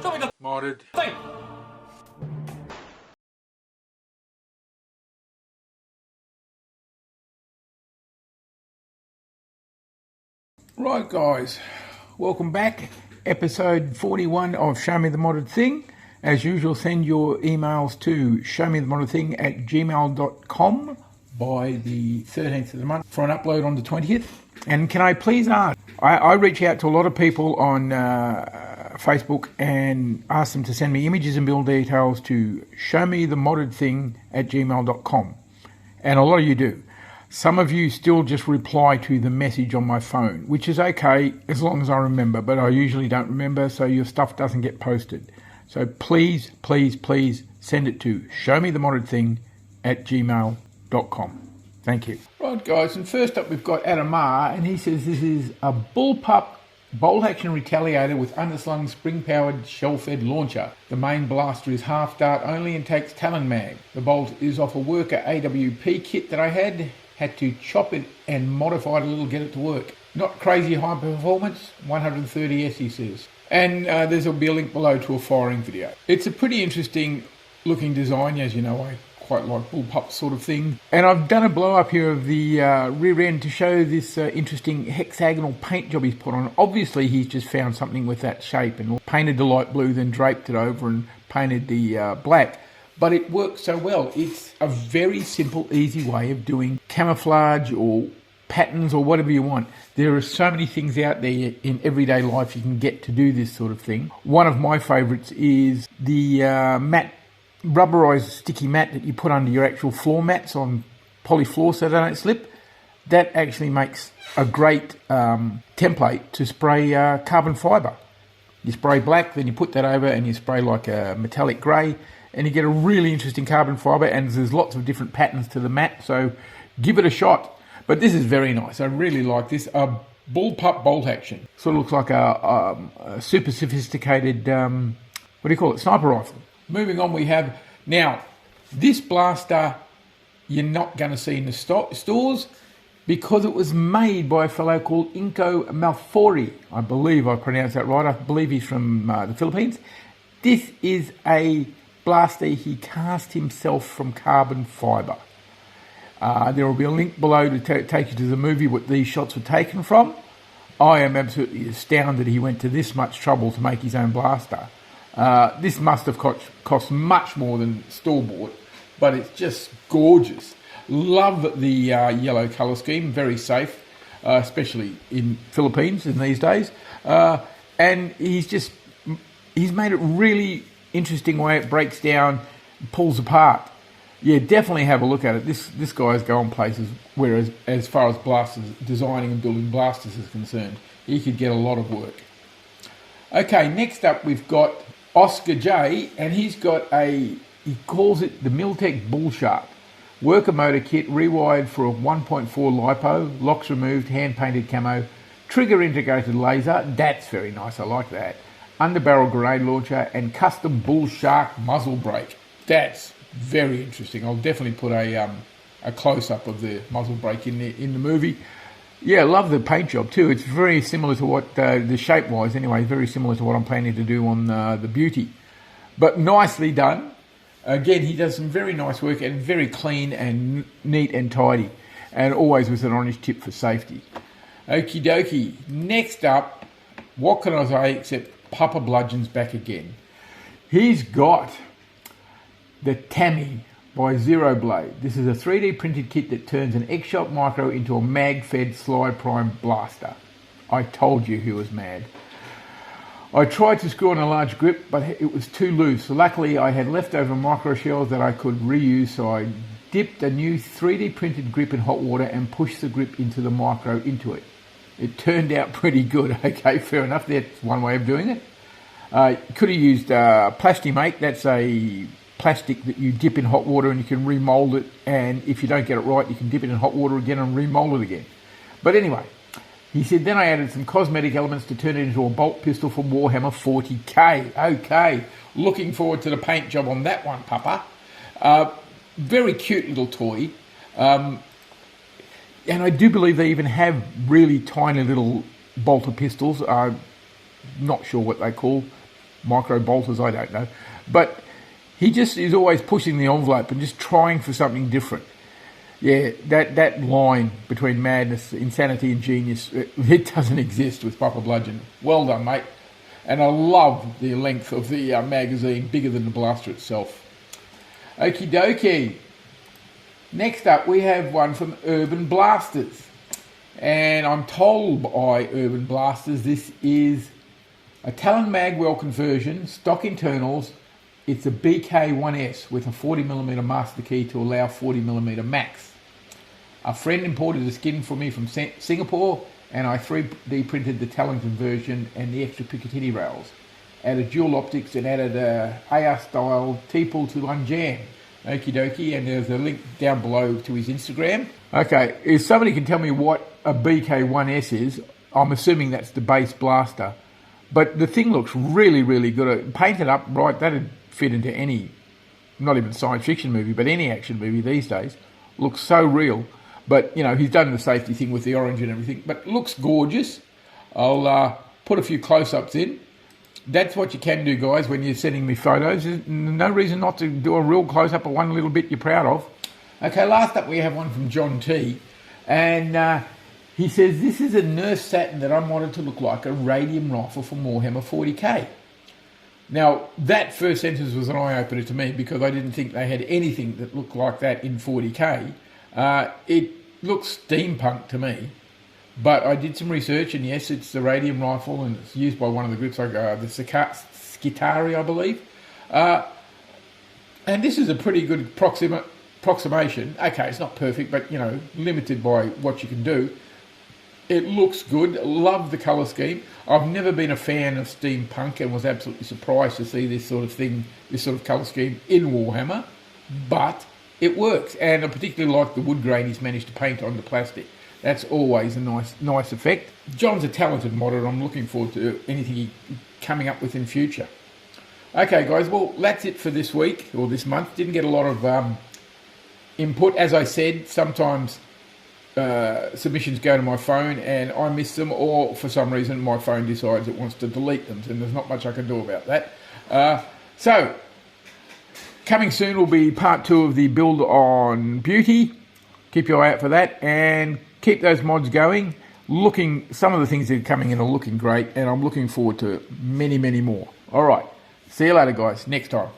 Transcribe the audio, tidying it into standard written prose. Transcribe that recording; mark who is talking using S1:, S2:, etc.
S1: Modded. Right guys, welcome back. Episode 41 of Show Me the Modded Thing. As usual, send your emails to showmethemoddedthing@gmail.com by the 13th of the month for an upload on the 20th. And can I please ask, I reach out to a lot of people on Facebook and ask them to send me images and build details to showmethemoddedthing@gmail.com. And a lot of you do. Some of you still just reply to the message on my phone, which is okay as long as I remember, but I usually don't remember, so your stuff doesn't get posted. So please, please, please send it to showmethemoddedthing@gmail.com. Thank you. Right guys, and first up we've got Adamar, and he says this is a bullpup bolt action retaliator with underslung spring-powered shell-fed launcher. The main blaster is half dart only and takes Talon mag. The bolt is off a worker AWP kit that I had to chop it and modify it a little to get it to work. Not crazy high performance, 130S he says. And there'll be a link below to a firing video. It's a pretty interesting looking design, as you know, I quite like bullpup sort of thing. And I've done a blow up here of the rear end to show this interesting hexagonal paint job he's put on. Obviously he's just found something with that shape and painted the light blue, then draped it over and painted the black. But it works so well. It's a very simple, easy way of doing camouflage or patterns or whatever you want. There are so many things out there in everyday life you can get to do this sort of thing. One of my favourites is the matte, rubberized sticky mat that you put under your actual floor mats on poly floor so they don't slip. That actually makes a great template to spray carbon fibre. You spray black, then you put that over and you spray like a metallic grey, and you get a really interesting carbon fibre, and there's lots of different patterns to the mat, so give it a shot. But this is very nice. I really like this. A bullpup bolt action. Sort of looks like a super sophisticated, what do you call it, sniper rifle. Moving on, we have, now, this blaster you're not going to see in the stores because it was made by a fellow called Inco Malori. I believe I pronounced that right. I believe he's from the Philippines. This is a blaster he cast himself from carbon fibre. There will be a link below to take you to the movie what these shots were taken from. I am absolutely astounded he went to this much trouble to make his own blaster. This must have cost much more than store-bought, but it's just gorgeous. Love the yellow colour scheme, very safe, especially in Philippines in these days. And he's made it really interesting way it breaks down, pulls apart. Yeah, definitely have a look at it. This guy's going places where, as far as blasters, designing and building blasters is concerned, he could get a lot of work. Okay, next up we've got Oscar J, and he's got he calls it the Miltech Bull Shark. Worker motor kit, rewired for a 1.4 LiPo, locks removed, hand-painted camo, trigger integrated laser, that's very nice, I like that. Underbarrel grenade launcher, and custom Bull Shark muzzle brake. That's very interesting. I'll definitely put a close-up of the muzzle brake in the movie. Yeah, love the paint job too. It's very similar to what, the shape-wise anyway, very similar to what I'm planning to do on the Beauty. But nicely done. Again, he does some very nice work and very clean and neat and tidy. And always with an orange tip for safety. Okie dokie. Next up, what can I say except Papa Bludgeon's back again. He's got the Tammy by Zero Blade. This is a 3D printed kit that turns an X-Shot Micro into a mag-fed slide prime blaster. I told you he was mad. I tried to screw on a large grip, but it was too loose. So luckily, I had leftover micro shells that I could reuse, so I dipped a new 3D printed grip in hot water and pushed the grip into the micro into it. It turned out pretty good. Okay, fair enough. That's one way of doing it. Could have used Plastimate. That's a plastic that you dip in hot water and you can remold it. And if you don't get it right, you can dip it in hot water again and remold it again. But anyway, he said, then I added some cosmetic elements to turn it into a bolt pistol from Warhammer 40k. Okay, looking forward to the paint job on that one, Papa. Very cute little toy. And I do believe they even have really tiny little bolter pistols. I'm not sure what they call. micro bolters, I don't know. But he just is always pushing the envelope and just trying for something different. Yeah, that line between madness, insanity and genius, it doesn't exist with Papa Bludgeon. Well done, mate. And I love the length of the magazine, bigger than the blaster itself. Okie dokie. Next up, we have one from Urban Blasters. And I'm told by Urban Blasters this is a Talon Magwell conversion, stock internals. It's a BK1S with a 40mm master key to allow 40mm max. A friend imported a skin for me from Singapore, and I 3D printed the Talon conversion and the extra Picatinny rails. Added dual optics and added a AR style T-pull to unjam. Okie dokie, and there's a link down below to his Instagram. Okay, if somebody can tell me what a BK1S is, I'm assuming that's the base blaster. But the thing looks really, really good. Painted up right, that'd fit into any, not even science fiction movie, but any action movie these days. Looks so real. But, you know, he's done the safety thing with the orange and everything, but looks gorgeous. I'll put a few close-ups in. That's what you can do, guys, when you're sending me photos. There's no reason not to do a real close-up of one little bit you're proud of. Okay, last up we have one from John T. And he says, this is a Nerf Satin that I wanted to look like a radium rifle from Warhammer 40k. Now, that first sentence was an eye-opener to me because I didn't think they had anything that looked like that in 40k. It looks steampunk to me. But I did some research, and yes, it's the radium rifle, and it's used by one of the groups, like the Skitari, I believe. And this is a pretty good approximation. Okay, it's not perfect, but, you know, limited by what you can do. It looks good. Love the colour scheme. I've never been a fan of steampunk and was absolutely surprised to see this sort of thing, this sort of colour scheme in Warhammer. But it works, and I particularly like the wood grain he's managed to paint on the plastic. That's always a nice effect. John's a talented modder, and I'm looking forward to anything he's coming up with in future. Okay, guys, well, that's it for this week, or this month. Didn't get a lot of input. As I said, sometimes submissions go to my phone and I miss them, or for some reason my phone decides it wants to delete them, and there's not much I can do about that. So, coming soon will be part 2 of the build on Beauty. Keep your eye out for that, and keep those mods going. Some of the things that are coming in are looking great, and I'm looking forward to many, many more. All right. See you later, guys. Next time.